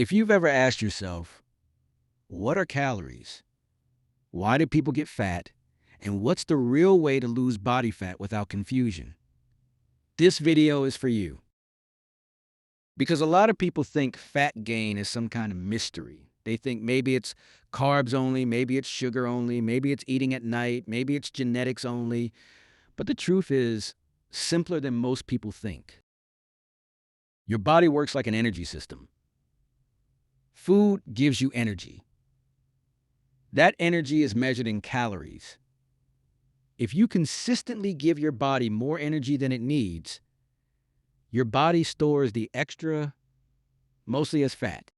If you've ever asked yourself, what are calories? Why do people get fat? And what's the real way to lose body fat without confusion? This video is for you. Because a lot of people think fat gain is some kind of mystery. They think maybe it's carbs only, maybe it's sugar only, maybe it's eating at night, maybe it's genetics only. But the truth is simpler than most people think. Your body works like an energy system. Food gives you energy. That energy is measured in calories. If you consistently give your body more energy than it needs, your body stores the extra mostly as fat.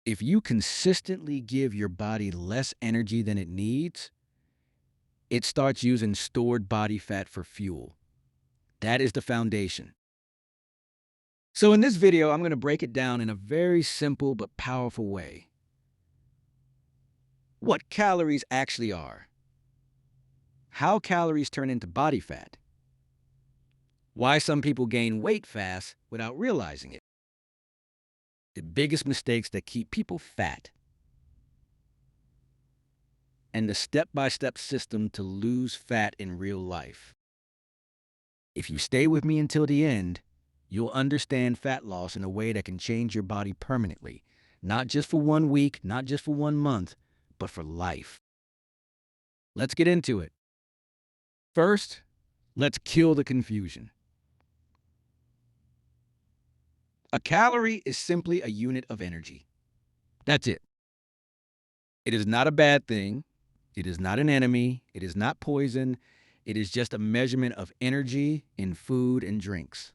If you consistently give your body less energy than it needs, it starts using stored body fat for fuel. That is the foundation. So in this video, I'm going to break it down in a very simple but powerful way. What calories actually are, how calories turn into body fat, why some people gain weight fast without realizing it, the biggest mistakes that keep people fat, and the step-by-step system to lose fat in real life. If you stay with me until the end, you'll understand fat loss in a way that can change your body permanently, not just for 1 week, not just for 1 month, but for life. Let's get into it. First, let's kill the confusion. A calorie is simply a unit of energy. That's it. It is not a bad thing. It is not an enemy. It is not poison. It is just a measurement of energy in food and drinks.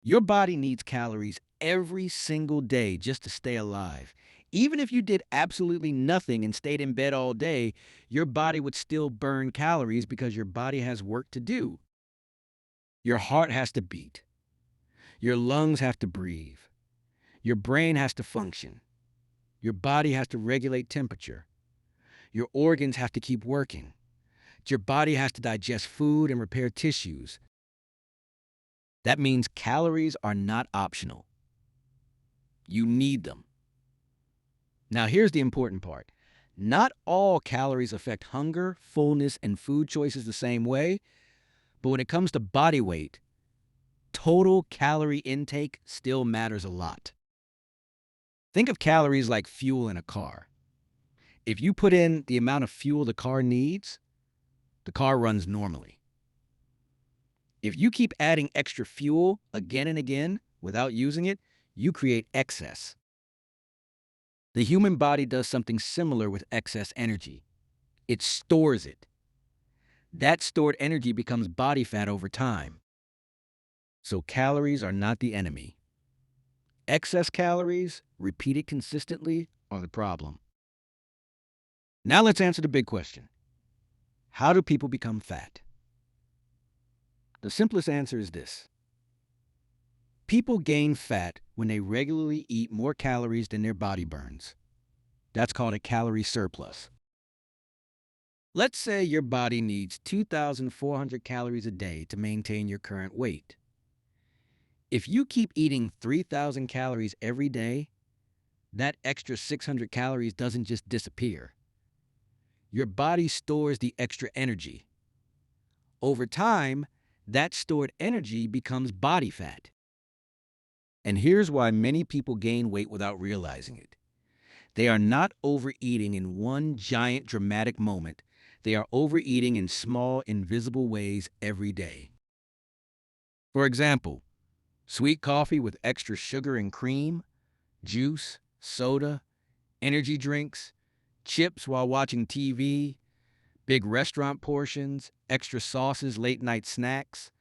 Your body needs calories every single day just to stay alive. Even if you did absolutely nothing and stayed in bed all day, your body would still burn calories because your body has work to do. Your heart has to beat. Your lungs have to breathe. Your brain has to function. Your body has to regulate temperature. Your organs have to keep working. Your body has to digest food and repair tissues. That means calories are not optional. You need them. Now, here's the important part. Not all calories affect hunger, fullness, and food choices the same way, but when it comes to body weight, total calorie intake still matters a lot. Think of calories like fuel in a car. If you put in the amount of fuel the car needs, the car runs normally. If you keep adding extra fuel again and again without using it, you create excess. The human body does something similar with excess energy. It stores it. That stored energy becomes body fat over time. So calories are not the enemy. Excess calories, repeated consistently, are the problem. Now let's answer the big question. How do people become fat? The simplest answer is this. People gain fat when they regularly eat more calories than their body burns. That's called a calorie surplus. Let's say your body needs 2,400 calories a day to maintain your current weight. If you keep eating 3,000 calories every day, that extra 600 calories doesn't just disappear. Your body stores the extra energy. Over time, that stored energy becomes body fat. And here's why many people gain weight without realizing it. They are not overeating in one giant dramatic moment. They are overeating in small, invisible ways every day. For example, sweet coffee with extra sugar and cream, juice, soda, energy drinks, chips while watching TV, big restaurant portions, extra sauces, late-night snacks.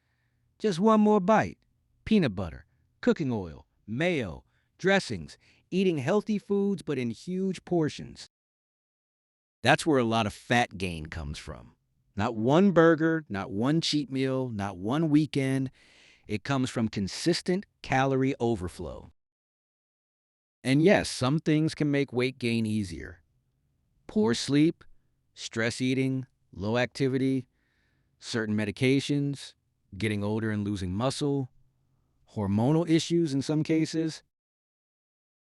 Just one more bite. Peanut butter, cooking oil, mayo, dressings, eating healthy foods but in huge portions. That's where a lot of fat gain comes from. Not one burger, not one cheat meal, not one weekend. It comes from consistent calorie overflow. And yes, some things can make weight gain easier. Poor sleep, stress eating, low activity, certain medications, getting older and losing muscle, hormonal issues in some cases.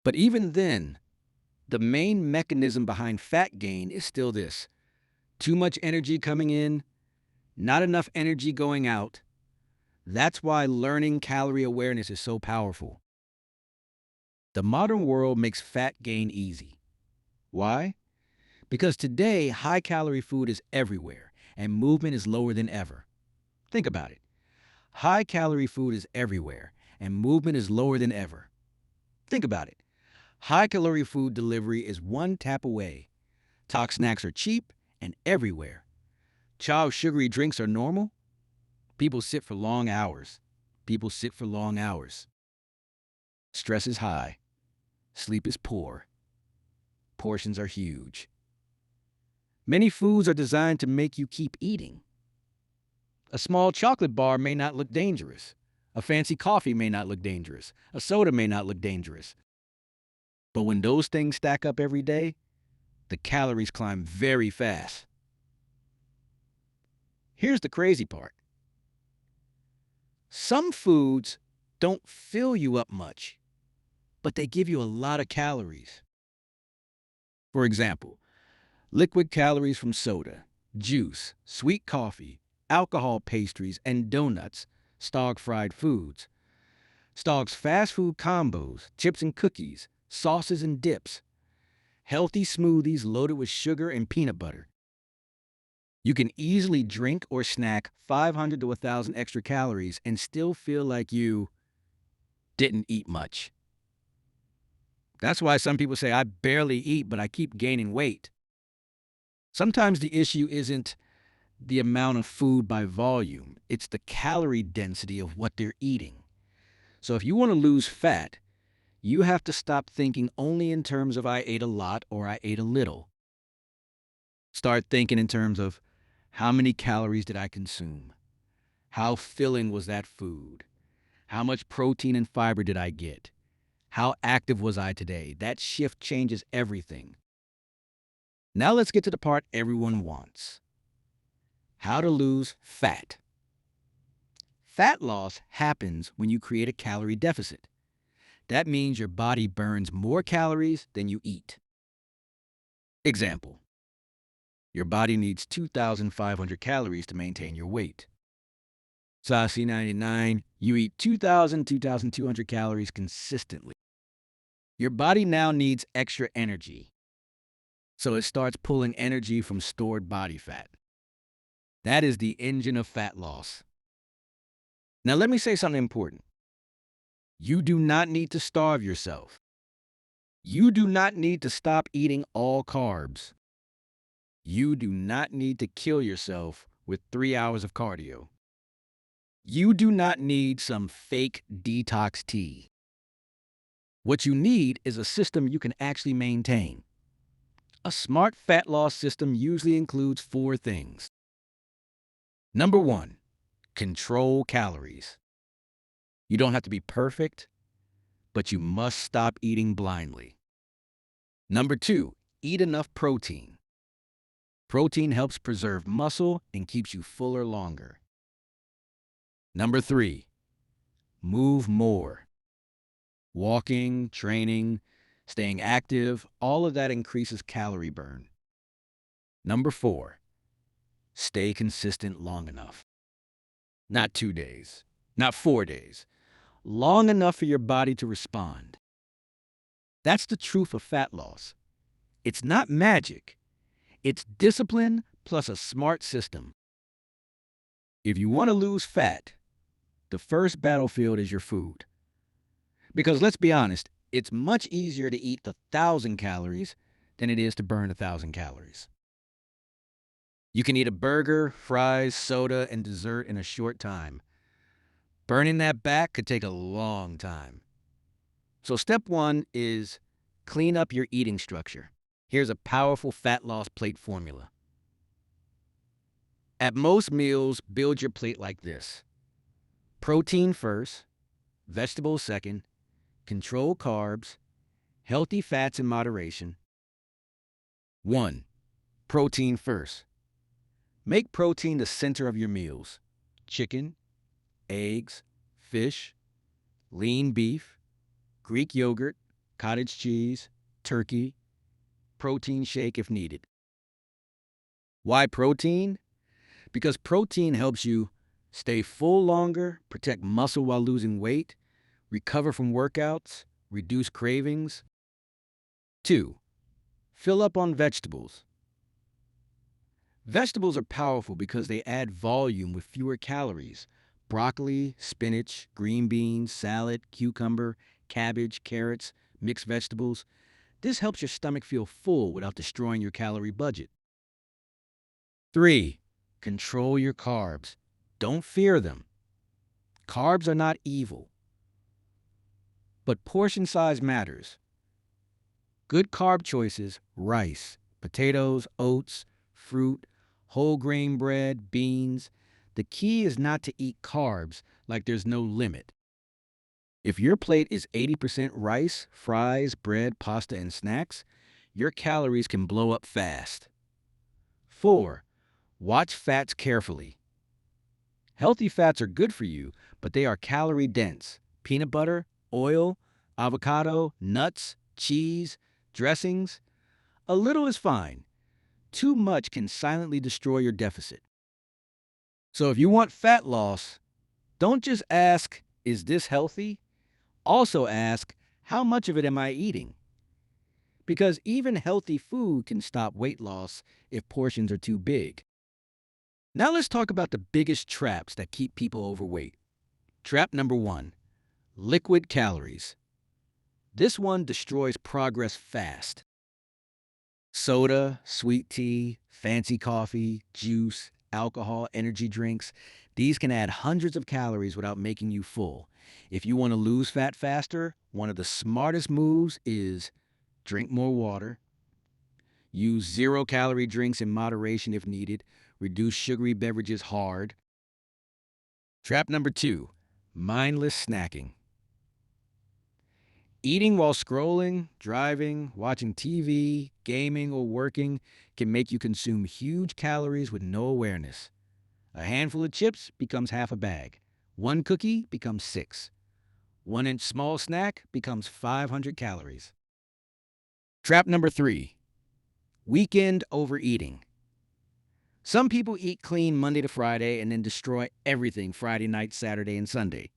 But even then, the main mechanism behind fat gain is still this: too much energy coming in, not enough energy going out. That's why learning calorie awareness is so powerful. The modern world makes fat gain easy. Why? Because today, high calorie food is everywhere and movement is lower than ever. Think about it. High calorie food is everywhere and movement is lower than ever. Think about it. High calorie food delivery is one tap away. Talk snacks are cheap and everywhere. Chow sugary drinks are normal. People sit for long hours. People sit for long hours. Stress is high. Sleep is poor. Portions are huge. Many foods are designed to make you keep eating. A small chocolate bar may not look dangerous. A fancy coffee may not look dangerous. A soda may not look dangerous. But when those things stack up every day, the calories climb very fast. Here's the crazy part. Some foods don't fill you up much, but they give you a lot of calories. For example, liquid calories from soda, juice, sweet coffee, alcohol pastries, and donuts stog fried foods. Stog's fast food combos, chips and cookies, sauces and dips, healthy smoothies loaded with sugar and peanut butter. You can easily drink or snack 500 to 1,000 extra calories and still feel like you didn't eat much. That's why some people say, I barely eat, but I keep gaining weight. Sometimes the issue isn't the amount of food by volume, it's the calorie density of what they're eating. So if you want to lose fat, you have to stop thinking only in terms of I ate a lot or I ate a little. Start thinking in terms of how many calories did I consume? How filling was that food? How much protein and fiber did I get? How active was I today? That shift changes everything. Now let's get to the part everyone wants. How to lose fat. Fat loss happens when you create a calorie deficit. That means your body burns more calories than you eat. Example: your body needs 2,500 calories to maintain your weight. Size C99, you eat 2,200 calories consistently. Your body now needs extra energy, so it starts pulling energy from stored body fat. That is the engine of fat loss. Now let me say something important. You do not need to starve yourself. You do not need to stop eating all carbs. You do not need to kill yourself with 3 hours of cardio. You do not need some fake detox tea. What you need is a system you can actually maintain. A smart fat loss system usually includes 4 things. Number 1, control calories. You don't have to be perfect, but you must stop eating blindly. Number 2, eat enough protein. Protein helps preserve muscle and keeps you fuller longer. Number 3, move more. Walking, training, staying active, all of that increases calorie burn. Number 4, stay consistent long enough. Not 2 days, not 4 days, long enough for your body to respond. That's the truth of fat loss. It's not magic. It's discipline plus a smart system. If you want to lose fat, the first battlefield is your food. Because let's be honest, it's much easier to eat 1,000 calories than it is to burn 1,000 calories. You can eat a burger, fries, soda, and dessert in a short time. Burning that back could take a long time. So step 1 is clean up your eating structure. Here's a powerful fat loss plate formula. At most meals, build your plate like this: protein first, vegetables second, control carbs, healthy fats in moderation. 1. Protein first. Make protein the center of your meals. Chicken, eggs, fish, lean beef, Greek yogurt, cottage cheese, turkey, protein shake if needed. Why protein? Because protein helps you stay full longer, protect muscle while losing weight, recover from workouts, reduce cravings. 2. Fill up on vegetables. Vegetables are powerful because they add volume with fewer calories. Broccoli, spinach, green beans, salad, cucumber, cabbage, carrots, mixed vegetables. This helps your stomach feel full without destroying your calorie budget. 3. Control your carbs. Don't fear them. Carbs are not evil, but portion size matters. Good carb choices: rice, potatoes, oats, fruit, whole grain bread, beans. The key is not to eat carbs like there's no limit. If your plate is 80% rice, fries, bread, pasta, and snacks, your calories can blow up fast. 4. Watch fats carefully. Healthy fats are good for you, but they are calorie dense. Peanut butter, oil, avocado, nuts, cheese, dressings. A little is fine. Too much can silently destroy your deficit. So if you want fat loss, don't just ask, is this healthy? Also ask, how much of it am I eating? Because even healthy food can stop weight loss if portions are too big. Now let's talk about the biggest traps that keep people overweight. Trap number 1: liquid calories. This one destroys progress fast. Soda, sweet tea, fancy coffee, juice, alcohol, energy drinks, these can add hundreds of calories without making you full. If you want to lose fat faster, one of the smartest moves is drink more water, use zero-calorie drinks in moderation if needed, reduce sugary beverages hard. Trap number 2: mindless snacking. Eating while scrolling, driving, watching TV, gaming, or working can make you consume huge calories with no awareness. A handful of chips becomes half a bag. One cookie becomes 6. 1-inch small snack becomes 500 calories. Trap number 3: weekend overeating. Some people eat clean Monday to Friday and then destroy everything Friday night, Saturday, and Sunday.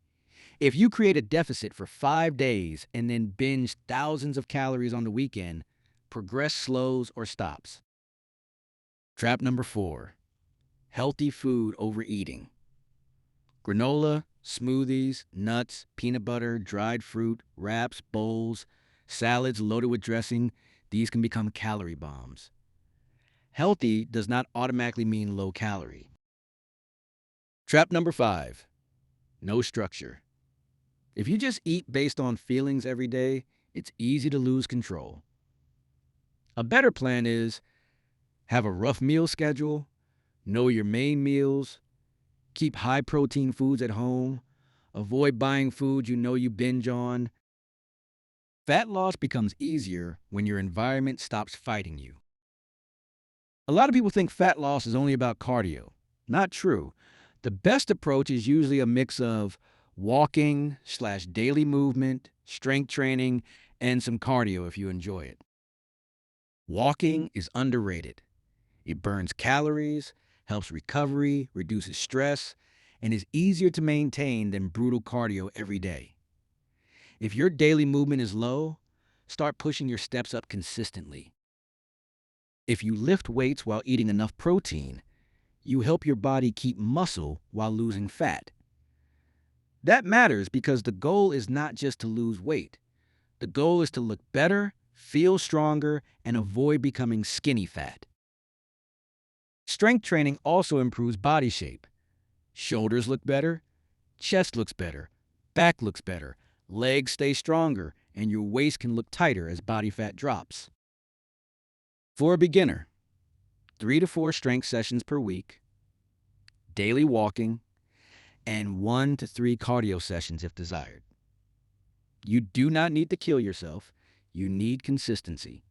If you create a deficit for 5 days and then binge thousands of calories on the weekend, progress slows or stops. Trap number 4: healthy food overeating. Granola, smoothies, nuts, peanut butter, dried fruit, wraps, bowls, salads loaded with dressing, these can become calorie bombs. Healthy does not automatically mean low calorie. Trap number 5: no structure. If you just eat based on feelings every day, it's easy to lose control. A better plan is have a rough meal schedule, know your main meals, keep high protein foods at home, avoid buying foods you know you binge on. Fat loss becomes easier when your environment stops fighting you. A lot of people think fat loss is only about cardio. Not true. The best approach is usually a mix of walking/daily movement, strength training, and some cardio if you enjoy it. Walking is underrated. It burns calories, helps recovery, reduces stress, and is easier to maintain than brutal cardio every day. If your daily movement is low, start pushing your steps up consistently. If you lift weights while eating enough protein, you help your body keep muscle while losing fat. That matters because the goal is not just to lose weight. The goal is to look better, feel stronger, and avoid becoming skinny fat. Strength training also improves body shape. Shoulders look better, chest looks better, back looks better, legs stay stronger, and your waist can look tighter as body fat drops. For a beginner, 3 to 4 strength sessions per week, daily walking, and 1 to 3 cardio sessions if desired. You do not need to kill yourself. You need consistency.